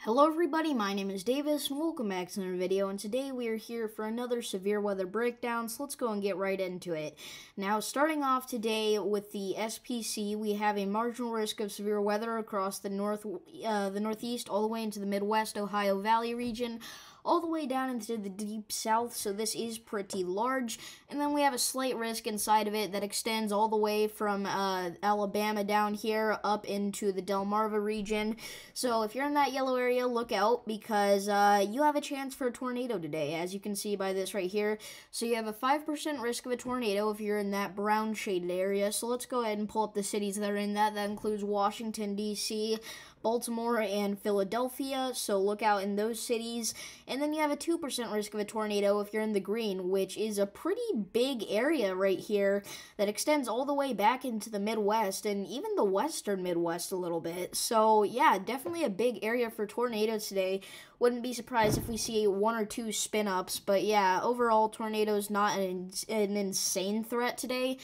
Hello everybody, my name is Davis and welcome back to another video, and today we are here for another severe weather breakdown, so let's go and get right into it. Now, starting off today with the SPC, we have a marginal risk of severe weather across the northeast all the way into the Midwest Ohio Valley region, all the way down into the deep south, so this is pretty large. And then we have a slight risk inside of it that extends all the way from Alabama down here up into the Delmarva region. So if you're in that yellow area, look out, because you have a chance for a tornado today, as you can see by this right here. So you have a 5% risk of a tornado if you're in that brown shaded area. So let's go ahead and pull up the cities that are in that. That includes Washington, D.C., Baltimore, and Philadelphia, so look out in those cities. And then you have a 2% risk of a tornado if you're in the green, which is a pretty big area right here that extends all the way back into the Midwest and even the western Midwest a little bit. So yeah, definitely a big area for tornadoes today. Wouldn't be surprised if we see one or two spin-ups, but yeah, overall tornadoes not an insane threat today.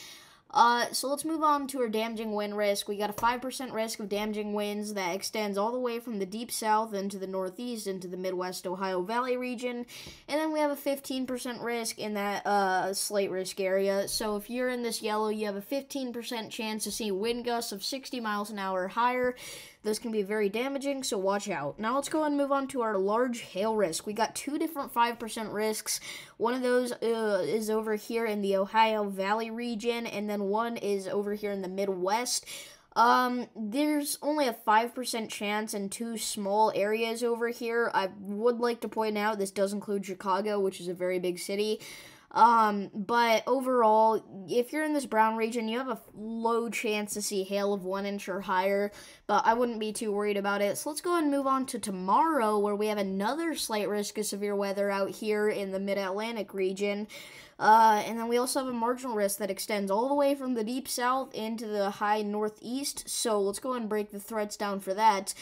So let's move on to our damaging wind risk. We got a 5% risk of damaging winds that extends all the way from the deep south into the northeast into the Midwest Ohio Valley region. And then we have a 15% risk in that slight risk area. So if you're in this yellow, you have a 15% chance to see wind gusts of 60 miles an hour or higher. Those can be very damaging, so watch out. Now let's go and move on to our large hail risk. We got two different 5% risks. One of those is over here in the Ohio Valley region, and then one is over here in the Midwest. There's only a 5% chance in two small areas over here. I would like to point out this does include Chicago, which is a very big city. But overall, if you're in this brown region, you have a low chance to see hail of 1 inch or higher, but I wouldn't be too worried about it. So let's go ahead and move on to tomorrow, where we have another slight risk of severe weather out here in the mid-Atlantic region. And then we also have a marginal risk that extends all the way from the deep south into the high northeast. So let's go ahead and break the threats down for that.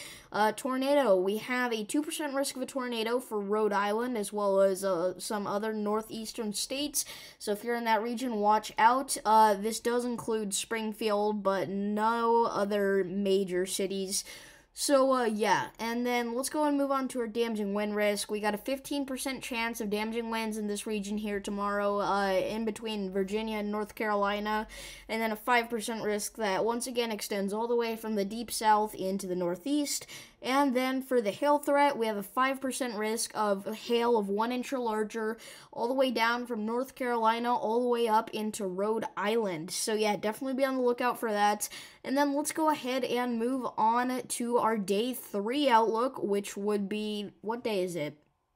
Tornado. We have a 2% risk of a tornado for Rhode Island, as well as some other northeastern states. So if you're in that region, watch out. This does include Springfield, but no other major cities. So, yeah, and then let's go and move on to our damaging wind risk. We got a 15% chance of damaging winds in this region here tomorrow, in between Virginia and North Carolina, and then a 5% risk that once again extends all the way from the deep south into the northeast. And then for the hail threat, we have a 5% risk of hail of 1 inch or larger, all the way down from North Carolina, all the way up into Rhode Island. So yeah, definitely be on the lookout for that. And then let's go ahead and move on to our day 3 outlook, which would be, what day is it?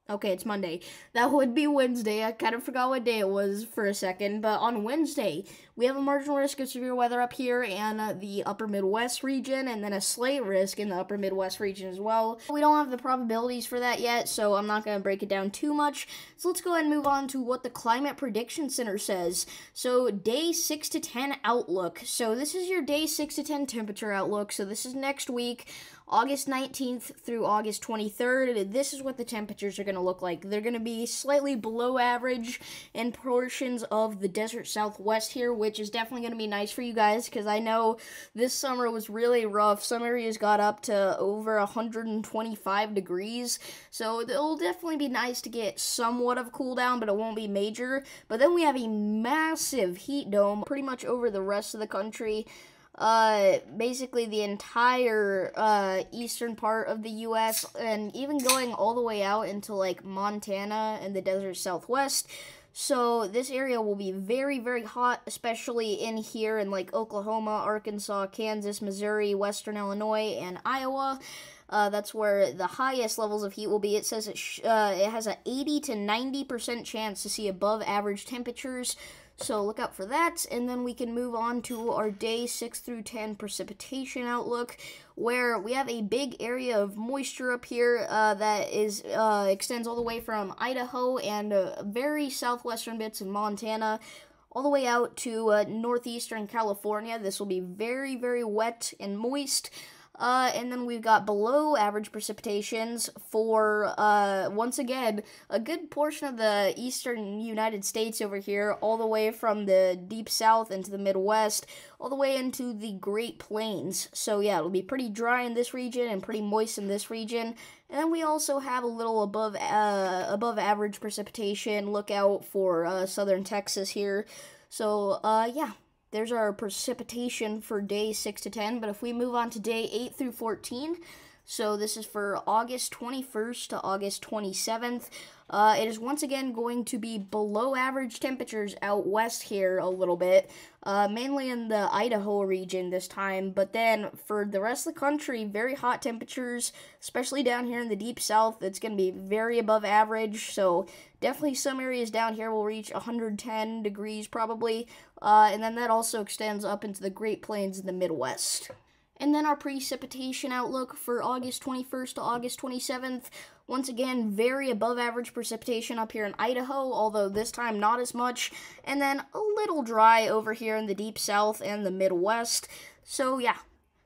Okay, it's Monday. That would be Wednesday. I kind of forgot what day it was for a second, but on Wednesday, we have a marginal risk of severe weather up here in the upper Midwest region, and then a slight risk in the upper Midwest region as well. We don't have the probabilities for that yet, so I'm not going to break it down too much. So let's go ahead and move on to what the Climate Prediction Center says. So day 6 to 10 outlook. So this is your day 6 to 10 temperature outlook. So this is next week, August 19th through August 23rd. This is what the temperatures are going to look like. They're going to be slightly below average in portions of the desert southwest here, which is definitely going to be nice for you guys, because I know this summer was really rough. Some areas got up to over 125 degrees, so it'll definitely be nice to get somewhat of cool down, but it won't be major. But then we have a massive heat dome pretty much over the rest of the country. Basically the entire eastern part of the U.S. and even going all the way out into like Montana and the desert southwest. So this area will be very, very hot, especially in here in like Oklahoma, Arkansas, Kansas, Missouri, Western Illinois, and Iowa. That's where the highest levels of heat will be. It says it has an 80 to 90% chance to see above average temperatures. So look out for that, and then we can move on to our day 6 through 10 precipitation outlook, where we have a big area of moisture up here that extends all the way from Idaho and very southwestern bits of Montana, all the way out to northeastern California. This will be very, very wet and moist. And then we've got below average precipitations for, once again, a good portion of the eastern United States over here, all the way from the deep south into the Midwest, all the way into the Great Plains. So yeah, it'll be pretty dry in this region and pretty moist in this region. And then we also have a little above average precipitation. Look out for southern Texas here. So yeah, there's our precipitation for day 6 to 10. But if we move on to day 8 through 14, so this is for August 21st to August 27th. It is once again going to be below average temperatures out west here a little bit, mainly in the Idaho region this time, but then for the rest of the country, very hot temperatures, especially down here in the deep south. It's going to be very above average, so definitely some areas down here will reach 110 degrees probably, and then that also extends up into the Great Plains in the Midwest. And then our precipitation outlook for August 21st to August 27th. Once again, very above average precipitation up here in Idaho, although this time not as much. And then a little dry over here in the deep south and the Midwest. So yeah.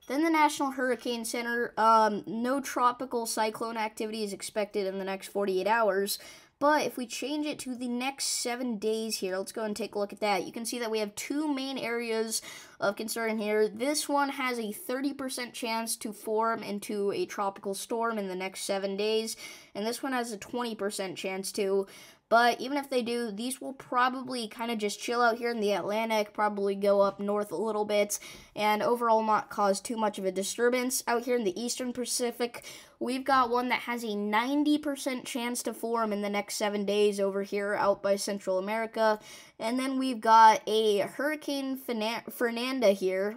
Then the National Hurricane Center, no tropical cyclone activity is expected in the next 48 hours. But if we change it to the next 7 days here, let's go and take a look at that. You can see that we have two main areas of concern here. This one has a 30% chance to form into a tropical storm in the next 7 days, and this one has a 20% chance to. But even if they do, these will probably kind of just chill out here in the Atlantic, probably go up north a little bit, and overall not cause too much of a disturbance. Out here in the eastern Pacific, we've got one that has a 90% chance to form in the next 7 days over here out by Central America. And then we've got a Hurricane Fernanda here.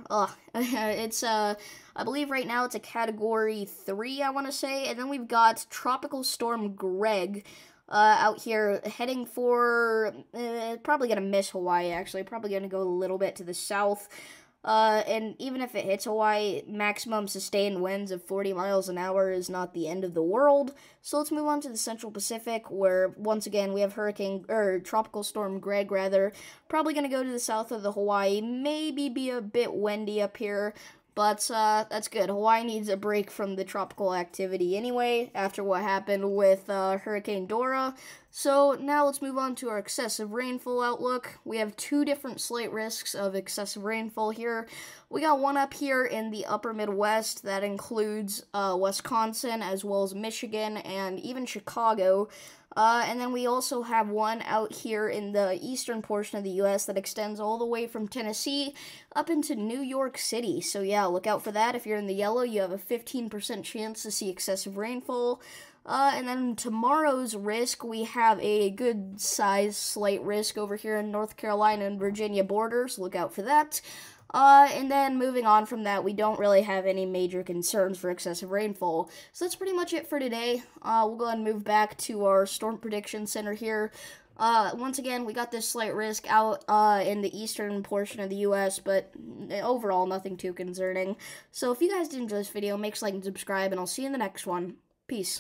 It's, I believe right now it's a Category 3, I want to say. And then we've got Tropical Storm Greg. Out here, heading for, probably going to miss Hawaii, actually, probably going to go a little bit to the south, and even if it hits Hawaii, maximum sustained winds of 40 miles an hour is not the end of the world. So let's move on to the Central Pacific, where, once again, we have Tropical Storm Greg, rather, probably going to go to the south of the Hawaii, maybe be a bit windy up here. But that's good. Hawaii needs a break from the tropical activity anyway, after what happened with Hurricane Dora. So now let's move on to our excessive rainfall outlook. We have two different slight risks of excessive rainfall here. We got one up here in the upper Midwest that includes Wisconsin as well as Michigan and even Chicago. And then we also have one out here in the eastern portion of the U.S. that extends all the way from Tennessee up into New York City. So yeah, look out for that. If you're in the yellow, you have a 15% chance to see excessive rainfall. And then tomorrow's risk, we have a good size slight risk over here in North Carolina and Virginia borders. Look out for that. And then moving on from that, we don't really have any major concerns for excessive rainfall. So that's pretty much it for today. We'll go ahead and move back to our Storm Prediction Center here. Once again, we got this slight risk out in the eastern portion of the U.S., but overall, nothing too concerning. So if you guys did enjoy this video, make sure to like and subscribe, and I'll see you in the next one. Peace.